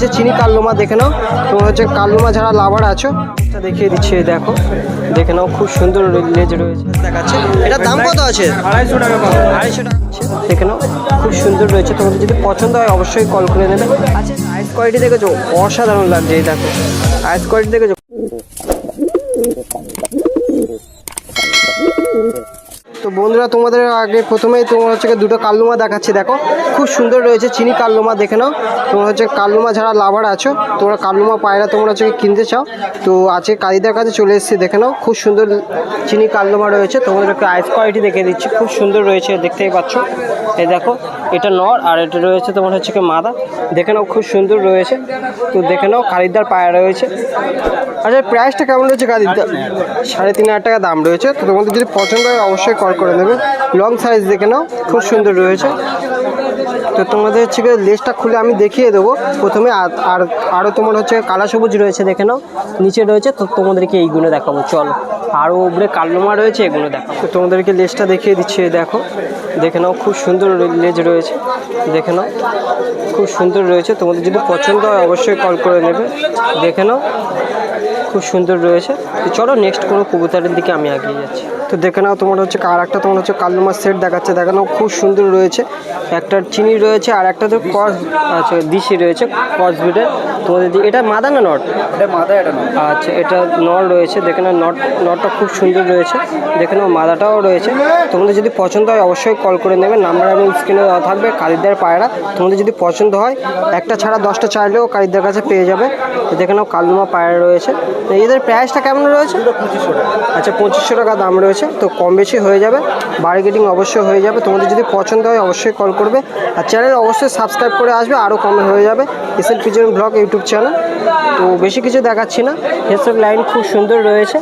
চিনি কালুমা দেখে নাও। তোমার হচ্ছে কালুমা যারা লাভার আছো এটা দেখিয়ে দিচ্ছি, দেখো দেখে নাও, খুব সুন্দর লেজ রয়েছে দেখাচ্ছে। এটার দাম কত আছে? 250 টাকা পাবো। 250 টাকা দেখে নাও, খুব সুন্দর রয়েছে। তোমাদের যদি পছন্দ হয় অবশ্যই কল করে নেবে। আচ্ছা, আইস কোয়ালিটি দেখেছো, অসাধারণ লাগছে। এই দেখো আইস কোয়ালিটি দেখেছো। তো বন্ধুরা, তোমাদের আগে প্রথমেই তোমার হচ্ছে দুটো কালুমা দেখাচ্ছি, দেখো খুব সুন্দর রয়েছে চিনি কালুমা দেখে নাও। তোমার হচ্ছে কালুমা যারা লাভার আছো, তোমরা কালুমা পায়রা তোমরা হচ্ছে কিনতে চাও তো আছে কালিদার কাছে চলে এসেছি। দেখে নাও, খুব সুন্দর চিনি কালুমা রয়েছে। তোমাদের একটা আইস কোয়ালিটি দেখিয়ে দিচ্ছি, খুব সুন্দর রয়েছে, দেখতেই পাচ্ছ। এই দেখো এটা নর আর এটা রয়েছে তোমার হচ্ছে কি মাদা। দেখে নাও, খুব সুন্দর রয়েছে। তো দেখে নাও, কালিদার পায়রা রয়েছে। আচ্ছা, প্রাইসটা কেমন রয়েছে কালিদার? 3,500 টাকা দাম রয়েছে। তো তোমাদের যদি পছন্দ হয় অবশ্যই কল করে নেবে। লং সাইজ দেখে নাও, খুব সুন্দর রয়েছে। তো তোমাদের হচ্ছে লেজটা খুলে আমি দেখিয়ে দেবো প্রথমে। আর আরও তোমার হচ্ছে কালা সবুজ রয়েছে, দেখে নাও নিচে রয়েছে। তো তোমাদেরকে এইগুলো দেখাবো, চলো। আরও উপরে কালুমা রয়েছে, এগুলো দেখো। তো তোমাদেরকে লেজটা দেখিয়ে দিচ্ছি, দেখো দেখে নাও, খুব সুন্দর লেজ রয়েছে। দেখে নাও, খুব সুন্দর রয়েছে। তোমাদের যদি পছন্দ হয় অবশ্যই কল করে নেবে। দেখে নাও, খুব সুন্দর রয়েছে। তো চলো নেক্সট কোনো কবুতরের দিকে আমি এগিয়ে যাচ্ছি। তো দেখে নাও, তোমার হচ্ছে আর একটা তোমার হচ্ছে কালুমার সেট দেখাচ্ছে। দেখে নাও, খুব সুন্দর রয়েছে। একটা চিনি রয়েছে আর একটা তো কস আচ্ছা দিশি রয়েছে, কস বিটের। তোমাদের এটা মাদা না নট? এটা মাদা, এটা নর। আচ্ছা, এটা নর রয়েছে। দেখে নাও, নটটা খুব সুন্দর রয়েছে। দেখে নাও, মাদাটাও রয়েছে। তোমাদের যদি পছন্দ হয় অবশ্যই কল করে নেবে। নাম্বার আমি স্ক্রিনে দেওয়া থাকবে। কালিদার পায়রা তোমাদের যদি পছন্দ হয় একটা ছাড়া 10টা চাইলেও কালিদার কাছে পেয়ে যাবে। তো দেখে নাও, কালুমা পায়রা রয়েছে। এদের প্রাইসটা কেমন রয়েছে? 2500 টাকা। আচ্ছা, 2500 টাকা দাম রয়েছে। তো কম বেশি হয়ে যাবে, বার্গেনিং অবশ্যই হয়ে যাবে। তোমাদের যদি পছন্দ হয় অবশ্যই কল করবে। আর চ্যানেল অবশ্যই সাবস্ক্রাইব করে আসবে, আরও কমে হয়ে যাবে। SL pigeon blog YouTube channel. তো বেশি কিছু দেখাচ্ছি না। হেডসেট লাইন খুব সুন্দর রয়েছে।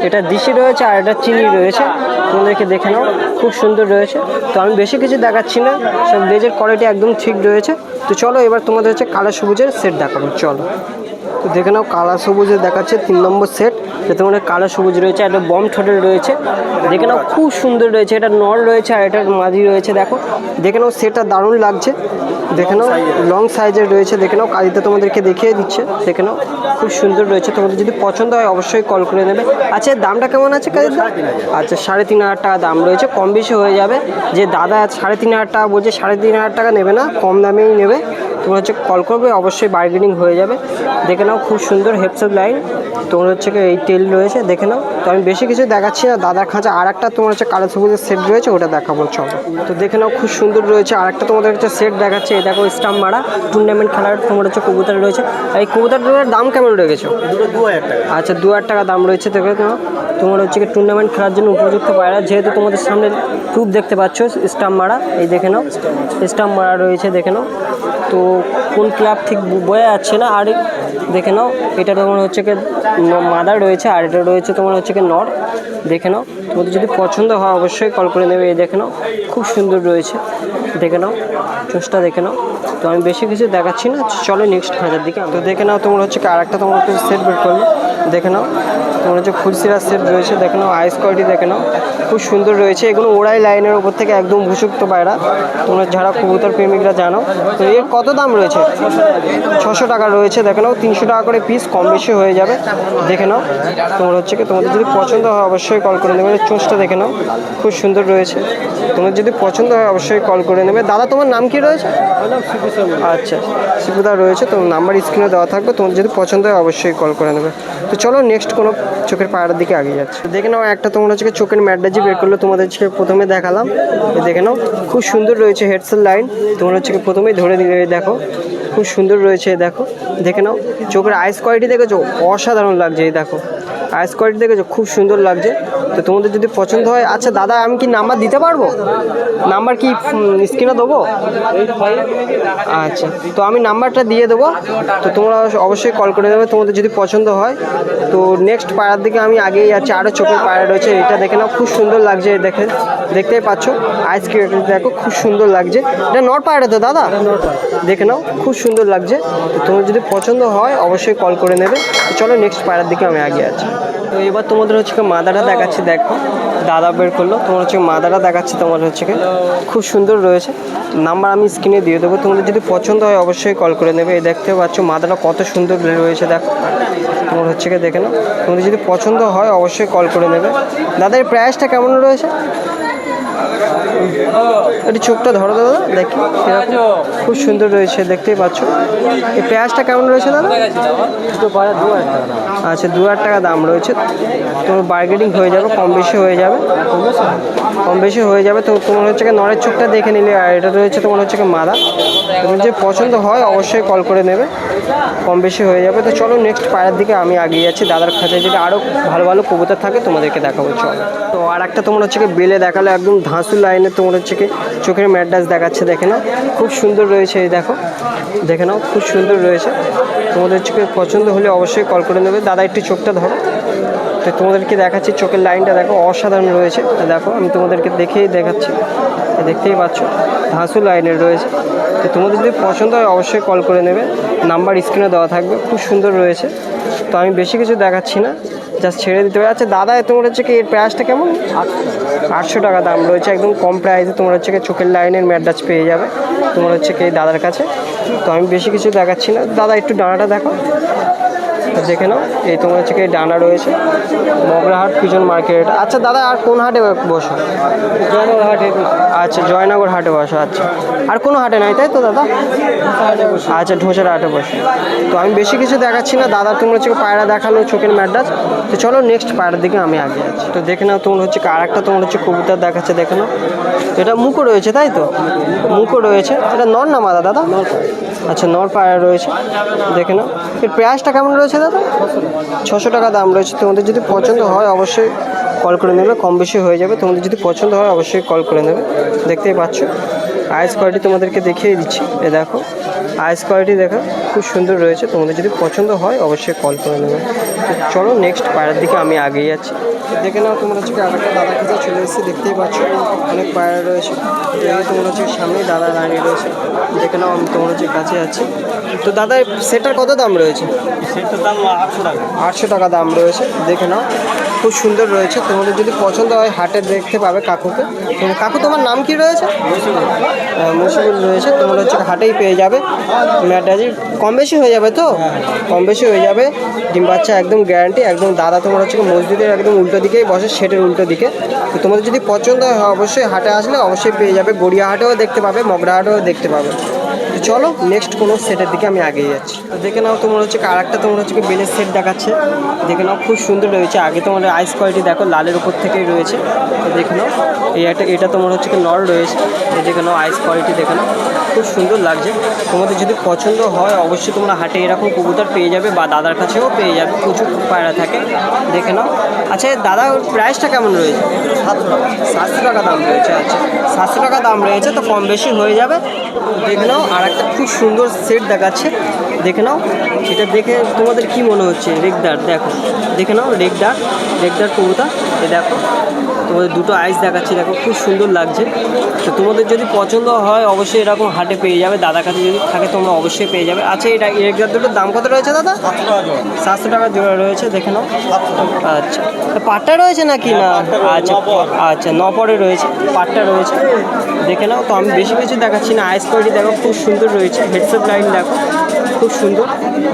এটা দিশি রয়েছে আর এটা চিনি রয়েছে। তোমাদেরকে দেখে নাও, খুব সুন্দর রয়েছে। তো আমি বেশি কিছু দেখাচ্ছি না, সব লেজের কোয়ালিটি একদম ঠিক রয়েছে। তো চলো এবার তোমাদের হচ্ছে কালো সবুজের সেট দেখাবো, চলো। তো দেখে নাও, কালো সবুজের দেখাচ্ছে 3 নম্বর সেট। যাতে মানে কালো সবুজ রয়েছে, একটা বম ঠোঁটের রয়েছে। দেখে নাও, খুব সুন্দর রয়েছে। এটা নর রয়েছে আর এটার মাঝি রয়েছে। দেখো দেখে নাও, সেটটা দারুণ লাগছে। দেখে নাও, লং সাইজের রয়েছে। দেখে নাও, কালিতে তোমাদেরকে দেখিয়ে দিচ্ছে। দেখে নাও, খুব সুন্দর রয়েছে। তোমাদের যদি পছন্দ হয় অবশ্যই কল করে নেবে। আচ্ছা, দামটা কেমন আছে কালিদা? আচ্ছা, 3,500 টাকা দাম রয়েছে, কম বেশি হয়ে যাবে। যে দাদা 3,500 টাকা বলছে, 3,500 টাকা নেবে না, কম দামেই নেবে। তোমরা হচ্ছে কল করবে, অবশ্যই বার্গেনিং হয়ে যাবে। দেখে নাও, খুব সুন্দর হেডসেট লাইন। তোমার হচ্ছে এই তেল রয়েছে, দেখে নাও। তো আমি বেশি কিছু দেখাচ্ছি না। দাদার খাঁচা আর একটা তোমার হচ্ছে কালো সবুজের সেট রয়েছে, ওটা দেখাবো, চলো। তো দেখে নাও, খুব সুন্দর রয়েছে। আর একটা তোমাদের হচ্ছে সেট দেখাচ্ছে। এই দেখো, স্টাম্প মারা টুর্নামেন্ট খেলার তোমার হচ্ছে কবুতর রয়েছে। এই কবুতরগুলোর দাম কেমন রেখেছো? দুটো 2000 টাকা। আচ্ছা, 2000 টাকা দাম রয়েছে। দেখে নাও, তোমার হচ্ছে কি টুর্নামেন্ট খেলার জন্য উপযুক্ত পায়রা। যেহেতু তোমাদের সামনে প্রুফ দেখতে পাচ্ছ স্টাম্প মারা, এই দেখে নাও স্টাম্প মারা রয়েছে। দেখে নাও, তো কোন ক্লাব ঠিক বোঝা যাচ্ছে না। আর দেখে নাও, এটা তোমার হচ্ছে কি মাদা রয়েছে আর এটা রয়েছে তোমার হচ্ছে কি নর। দেখে নাও, তোমাদের যদি পছন্দ হয় অবশ্যই কল করে নেবে। এই দেখে নাও, খুব সুন্দর রয়েছে। দেখে নাও, চোষটা দেখে নাও। তো আমি বেশি কিছু দেখাচ্ছি না, চলো নেক্সট খাঁচার দিকে। তো দেখে নাও, তোমার হচ্ছে কি আর একটা তোমার হচ্ছে সেট বের করলো। দেখে নাও, তোমার হচ্ছে ফুলসিরার সেট রয়েছে। দেখে নাও, আইস কোয়ালিটি দেখে নাও, খুব সুন্দর রয়েছে। এগুলো ওড়াই লাইনের উপর থেকে একদম ভুসুক্ত পায়রা। তোমরা যারা কবুতর প্রেমিকরা জানো। তো এর কত দাম রয়েছে? 600 টাকা রয়েছে। দেখে নাও, 300 টাকা করে পিস, কম বেশি হয়ে যাবে। দেখে নাও, তোমার হচ্ছে কি তোমাদের যদি পছন্দ হয় অবশ্যই কল করে নেবে। চোষটা দেখে নাও, খুব সুন্দর রয়েছে। তোমার যদি পছন্দ হয় অবশ্যই কল করে নেবে। দাদা, তোমার নাম কি রয়েছে? আচ্ছা, শিবুদা রয়েছে। তোমার নাম্বার স্ক্রিনে দেওয়া থাকবে। তোমার যদি পছন্দ হয় অবশ্যই কল করে নেবে। তো চলো নেক্সট কোনো চোখের পায়রার দিকে এগিয়ে যাচ্ছে। দেখে নাও, একটা তোমার হচ্ছে চোখের ম্যাডাজি বের করলো। তোমাদের প্রথমে দেখালাম। দেখে নাও, খুব সুন্দর রয়েছে হেডসেট লাইন। তোমার হচ্ছে প্রথমেই ধরে দিলে, দেখো খুব সুন্দর রয়েছে। দেখো দেখে নাও, চোখের আইস কোয়ালিটি দেখেছো, অসাধারণ লাগছে। এই দেখো আইস কোয়ালিটি দেখেছো, খুব সুন্দর লাগছে। তো তোমাদের যদি পছন্দ হয়, আচ্ছা দাদা, আমি কি নাম্বার দিতে পারবো? নাম্বার কি স্ক্রিনে দেবো? আচ্ছা, তো আমি নাম্বারটা দিয়ে দেবো। তো তোমরা অবশ্যই কল করে দেবে তোমাদের যদি পছন্দ হয়। তো নেক্সট পায়রার দিকে আমি আগেই যাচ্ছি। আরও চোখের পায়রা রয়েছে। এটা দেখে নাও, খুব সুন্দর লাগছে। দেখতেই পাচ্ছ আইস কোয়ালিটি দেখো, খুব সুন্দর লাগছে। এটা নর পায়রা তো দাদা? দেখে নাও, খুব সুন্দর লাগছে। তো তোমার যদি পছন্দ হয় অবশ্যই কল করে নেবে। তো চলো নেক্সট পায়রার দিকে আমি এগিয়ে যাচ্ছি। তো এবার তোমাদের হচ্ছে মাদাটা দেখাচ্ছি, দেখো দাদা বের করলো, তোমার হচ্ছে মাদাটা দেখাচ্ছি, তোমার হচ্ছে খুব সুন্দর রয়েছে। নাম্বার আমি স্ক্রিনে দিয়ে দেবো, তোমাদের যদি পছন্দ হয় অবশ্যই কল করে নেবে। এই দেখতে পাচ্ছ মাদাটা কত সুন্দর রয়েছে, দেখো তোমার হচ্ছে দেখে নাও। তোমাদের যদি পছন্দ হয় অবশ্যই কল করে নেবে। দাদা এর প্রাইসটা কেমন রয়েছে? একটু চোখটা ধরো দাদা, দেখি খুব সুন্দর রয়েছে, দেখতেই পাচ্ছ। এই প্রাইসটা কেমন রয়েছে দাদা? আচ্ছা 2000 টাকা দাম রয়েছে। তোমার বার্গেনিং হয়ে যাবে, কম বেশি হয়ে যাবে, কম বেশি হয়ে যাবে। তো তোমার হচ্ছে নরের চোখটা দেখে নিলে, আর এটা রয়েছে তোমার হচ্ছে মাদা। তোমার যে পছন্দ হয় অবশ্যই কল করে নেবে, কম বেশি হয়ে যাবে। তো চলো নেক্সট পায়ের দিকে আমি এগিয়ে যাচ্ছি। দাদার কাছে যদি আরও ভালো ভালো কবুতর থাকে তোমাদেরকে দেখাবো, চলো। তো আর একটা তোমার হচ্ছে বেলে দেখালো, একদম ধাঁসু লাইনে তোমার হচ্ছে চোখের ম্যাডাস দেখাচ্ছে, দেখে নাও খুব সুন্দর রয়েছে। এই দেখো, দেখে নাও খুব সুন্দর রয়েছে। তোমাদের হচ্ছে পছন্দ হলে অবশ্যই কল করে নেবে। দাদা একটু চোখটা ধরো, তো তোমাদেরকে দেখাচ্ছি চোখের লাইনটা দেখো অসাধারণ রয়েছে। দেখো আমি তোমাদেরকে দেখেই দেখাচ্ছি, দেখতেই পাচ্ছ ধাঁসু লাইনের রয়েছে। তো তোমাদের যদি পছন্দ হয় অবশ্যই কল করে নেবে, নাম্বার স্ক্রিনে দেওয়া থাকবে। খুব সুন্দর রয়েছে। তো আমি বেশি কিছু দেখাচ্ছি না, জাস্ট ছেড়ে দিতে হবে। আচ্ছা দাদা তোমার হচ্ছে এর প্রাইসটা কেমন? 800 টাকা দাম রয়েছে, একদম কম প্রাইসে তোমার হচ্ছে চোখের লাইনের ম্যাডাস পেয়ে যাবে তোমার হচ্ছে দাদার কাছে। তো আমি বেশি কিছু দেখাচ্ছি না। দাদা একটু ডানাটা দেখো, দেখে নাও। এই তোমার হচ্ছে ডানা রয়েছে, মগরাহাট পিজন মার্কেট। আচ্ছা দাদা আর কোন হাটে বসো? জয়নগর হাটে। আচ্ছা জয়নগর হাটে বসো, আচ্ছা আর কোনো হাটে নাই তাই তো দাদা? আচ্ছা ঢোঁচার হাটে বসো। তো আমি বেশি কিছু দেখাচ্ছি না। দাদা তোমার হচ্ছে পায়রা দেখালো, চোখের ম্যাডাস। তো চলো নেক্সট পায়রার দিকে আমি আগে যাচ্ছি। তো দেখে নাও তোমার হচ্ছে আর একটা তোমার হচ্ছে কবুতর দেখাচ্ছে, দেখে নাও। এটা মুখও রয়েছে তাই তো? মুখও রয়েছে। এটা নর না মাদা দাদা? আচ্ছা নর পায়রা রয়েছে, দেখে নাও। এর প্রাইসটা কেমন রয়েছে দাদা? 600 টাকা দাম রয়েছে। তোমাদের যদি পছন্দ হয় অবশ্যই কল করে নেবে, কম বেশি হয়ে যাবে। তোমাদের যদি পছন্দ হয় অবশ্যই কল করে নেবে। দেখতেই পাচ্ছ আইস কোয়ালিটি তোমাদেরকে দেখিয়ে দিচ্ছি। এ দেখো আইস কোয়ালিটি দেখো খুব সুন্দর রয়েছে। তোমাদের যদি পছন্দ হয় অবশ্যই কল করে নেবে। তো চলো নেক্সট পায়রার দিকে আমি আগিয়ে যাচ্ছি। দেখে নাও তোমরা হচ্ছে আরেকটা দাদার কাছে চলে এসেছি, দেখতেই পাচ্ছ অনেক পায়রা রয়েছে। তোমরা হচ্ছে সামনেই দাদা দাঁড়িয়ে রয়েছে, দেখে নাও। আমি তোমার হচ্ছে কাছে আছি। তো দাদা সেটার কত দাম রয়েছে? সেটার দাম 800 টাকা। 800 টাকা দাম রয়েছে, দেখে নাও খুব সুন্দর রয়েছে। তোমাদের যদি পছন্দ হয় হাটে দেখতে পাবে কাকুকে। কাকু তোমার নাম কি রয়েছে? মুশিবুল রয়েছে। তোমরা হচ্ছে হাটেই পেয়ে যাবে ম্যাডাজি। কম বেশি হয়ে যাবে তো? কম বেশি হয়ে যাবে। ডিম বাচ্চা একদম গ্যারান্টি, একদম দাদা তোমার হচ্ছে মসজিদের একদম উল্টো দিকেই বসে, শেডের উল্টো দিকে। তো তোমাদের যদি পছন্দ হয় অবশ্যই হাটে আসলে অবশ্যই পেয়ে যাবে। গড়িয়া হাটেও দেখতে পাবে, মগরা হাটেও দেখতে পাবে। তো চলো নেক্সট কোনো সেটের দিকে আমি আগিয়ে যাচ্ছি। তো দেখে নাও তোমার হচ্ছে আর একটা তোমার হচ্ছে বেলের সেট দেখাচ্ছে, দেখে নাও খুব সুন্দর রয়েছে। আগে তোমার আইস কোয়ালিটি দেখো লালের উপর থেকেই রয়েছে, দেখে নাও। এটা তোমার হচ্ছে নর রয়েছে, দেখে নাও আইস কোয়ালিটি দেখে নাও খুব সুন্দর লাগছে। তোমাদের যদি পছন্দ হয় অবশ্যই তোমরা হাটে এরকম কবুতর পেয়ে যাবে, বা দাদার কাছেও পেয়ে যাবে, প্রচুর পায়রা থাকে, দেখে নাও। আচ্ছা দাদা প্রাইসটা কেমন রয়েছে? 700 টাকা দাম রয়েছে। আচ্ছা 700 টাকা দাম রয়েছে, তো কম বেশি হয়ে যাবে। দেখে নাও আর একটা খুব সুন্দর সেট দেখাচ্ছে, দেখে নাও। এটা দেখে তোমাদের কি মনে হচ্ছে? রেগদার দেখো, দেখে নাও রেগদার কবুতর। এ দেখো তোমাদের দুটো আইস দেখাচ্ছি, দেখো খুব সুন্দর লাগছে। তো তোমাদের যদি পছন্দ হয় অবশ্যই এরকম হাটে পেয়ে যাবে, দাদার কাছে যদি থাকে তোমরা অবশ্যই পেয়ে যাবে। আচ্ছা এটা রেগদার দুটোর দাম কত রয়েছে দাদা? 700 টাকা জোড়া রয়েছে, দেখে নাও। আচ্ছা পাট্টা রয়েছে নাকি না? আচ্ছা আচ্ছা নপরে রয়েছে, পাট্টা রয়েছে, দেখে নাও। তো আমি বেশি কিছু দেখাচ্ছি না। আইস কোয়ালিটি দেখো খুব সুন্দর রয়েছে, হেডসেট লাইন দেখো খুব সুন্দর।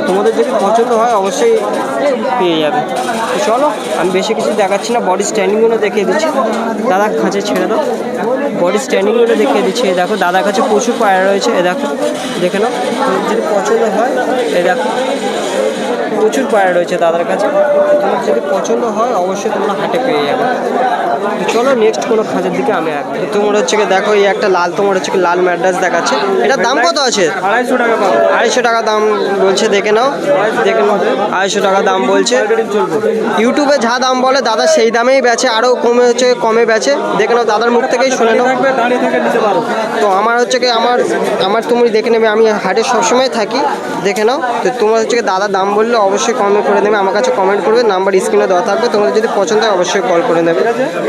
তোমাদের যদি পছন্দ হয় অবশ্যই পেয়ে যাবে। তো চলো আমি বেশি কিছু দেখাচ্ছি না, বডি স্ট্যান্ডিংগুলো দেখিয়ে দিচ্ছি। দাদা কাছে ছেড়ে দাও, বডি স্ট্যান্ডিংগুলো দেখিয়ে দিচ্ছি। এ দেখো দাদার কাছে প্রচুর পায়রা রয়েছে, এ দেখো, দেখে নাও। যদি পছন্দ হয় এ দেখো প্রচুর পায়রা রয়েছে দাদার কাছে। তোমার যদি পছন্দ হয় অবশ্যই তোমরা হাটে পেয়ে যাবে। তো চলো নেক্সট কোনো খাঁচের দিকে আমি আগে। তোমার হচ্ছে দেখো এই একটা লাল তোমার হচ্ছে লাল ম্যাড্রাস দেখাচ্ছে। এটার দাম কত আছে? 250 টাকা। 250 টাকা দাম বলছে, দেখে নাও, দেখে নাও 250 টাকা দাম বলছে। ইউটিউবে যা দাম বলে দাদা সেই দামেই বেচে, আরও কমে বেচে, দেখে নাও। দাদার মুখ থেকেই শুনে নাও। দাঁড়িয়ে থেকে নিতে পারো। তো আমার হচ্ছে আমার তুমি দেখে নেবে, আমি হাটে সবসময় থাকি, দেখে নাও। তো তোমার হচ্ছে দাদা দাম বললে অবশ্যই কমে করে দেবে, আমার কাছে কমেন্ট করবে, নাম্বার স্ক্রিনে দেওয়া থাকবে। তোমাদের যদি পছন্দ হয় অবশ্যই কল করে নেবে।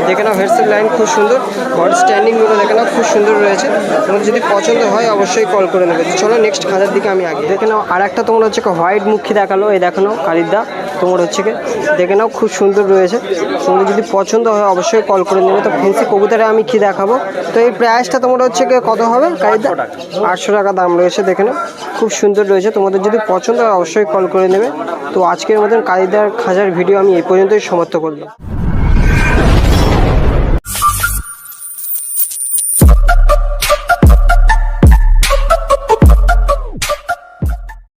দেখে নাও হেডসেট লাইন খুব সুন্দর, বডি স্ট্যান্ডিংগুলো দেখে নাও খুব সুন্দর রয়েছে। তোমাদের যদি পছন্দ হয় অবশ্যই কল করে নেবে। চলো নেক্সট খাঁচার দিকে আমি আগে। দেখে নাও আর একটা তোমার হচ্ছে হোয়াইট মুখী দেখালো, এই দেখো নাও কালিদা। তো তোমার হচ্ছে কি দেখে নাও, খুব সুন্দর রয়েছে। তোমাদের যদি পছন্দ হয় অবশ্যই কল করে নেবে। তো ফেন্সি কবুতরে আমি কি দেখাবো, তো এই প্রাইসটা তোমার হচ্ছে কি কত হবে কায়দা? 800 টাকা দাম রয়েছে, দেখে নাও খুব সুন্দর রয়েছে। তোমাদের যদি পছন্দ হয় অবশ্যই কল করে নেবে। তো আজকের মতন কায়দার খাঁচার ভিডিও আমি এই পর্যন্তই সমাপ্ত করলাম।